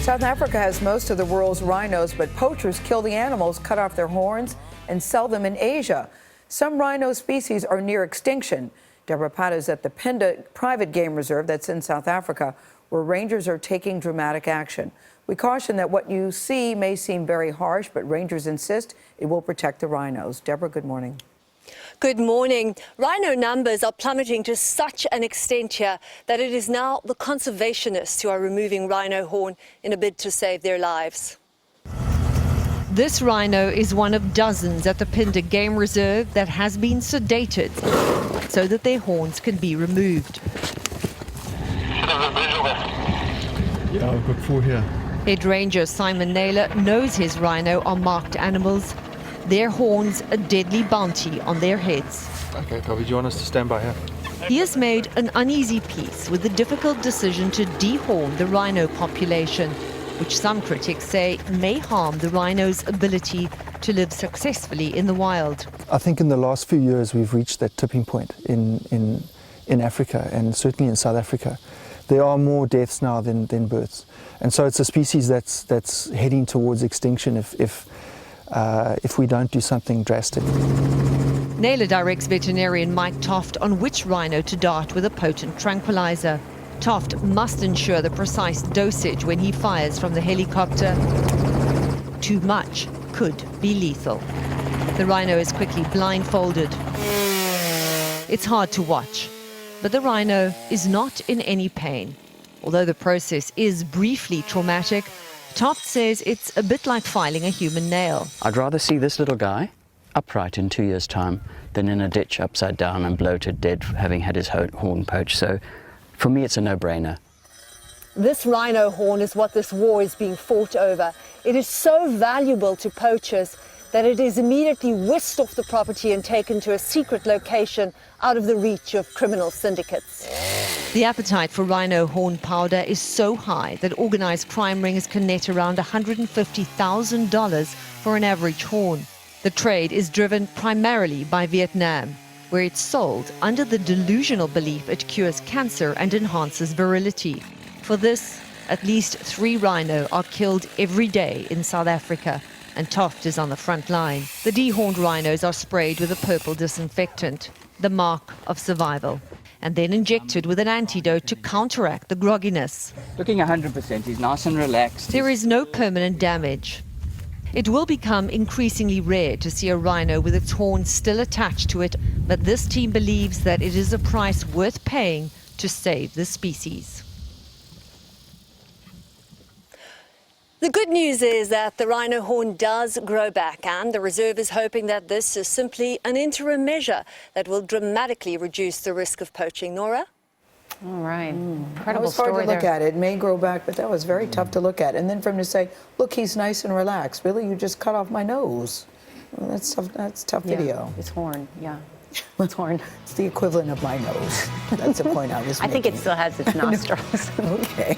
South Africa has most of the world's rhinos, but poachers kill the animals, cut off their horns, and sell them in Asia. Some rhino species are near extinction. Debora Patta is at the Phinda Private Game Reserve that's in South Africa, where rangers are taking dramatic action. We caution that what you see may seem very harsh, but rangers insist it will protect the rhinos. Debora, good morning. Good morning. Rhino numbers are plummeting to such an extent here that it is now the conservationists who are removing rhino horn in a bid to save their lives. This rhino is one of dozens at the Phinda Game Reserve that has been sedated so that their horns can be removed. Yeah, I've got 4 here. Head Ranger Simon Naylor knows his rhino are marked animals. Their horns a deadly bounty on their heads. Okay, Toby, do you want us to stand by here? He has made an uneasy peace with the difficult decision to dehorn the rhino population, which some critics say may harm the rhino's ability to live successfully in the wild. I think in the last few years we've reached that tipping point in Africa, and certainly in South Africa. There are more deaths now than births. And so it's a species that's heading towards extinction if we don't do something drastic. Naylor directs veterinarian Mike Toft on which rhino to dart with a potent tranquilizer. Toft must ensure the precise dosage when he fires from the helicopter. Too much could be lethal. The rhino is quickly blindfolded. It's hard to watch, but the rhino is not in any pain. Although the process is briefly traumatic, Toft says it's a bit like filing a human nail. I'd rather see this little guy upright in 2 years' time than in a ditch upside down and bloated dead, having had his horn poached. So for me, it's a no-brainer. This rhino horn is what this war is being fought over. It is so valuable to poachers that it is immediately whisked off the property and taken to a secret location out of the reach of criminal syndicates. The appetite for rhino horn powder is so high that organized crime rings can net around $150,000 for an average horn. The trade is driven primarily by Vietnam, where it's sold under the delusional belief it cures cancer and enhances virility. For this, at least 3 rhino are killed every day in South Africa, and Toft is on the front line. The dehorned rhinos are sprayed with a purple disinfectant, the mark of survival, and then injected with an antidote to counteract the grogginess. Looking 100%, he's nice and relaxed. There is no permanent damage. It will become increasingly rare to see a rhino with its horns still attached to it, but this team believes that it is a price worth paying to save the species. The good news is that the rhino horn does grow back, and the reserve is hoping that this is simply an interim measure that will dramatically reduce the risk of poaching. Nora? All right. That Incredible was hard story to look there. at. It may grow back, but that was very tough to look at. And then for him to say, look, he's nice and relaxed. Really, you just cut off my nose. Well, that's tough Yeah, video. It's horn, yeah. It's horn. It's the equivalent of my nose. That's the point I was making. I think it still has its nostrils. Okay.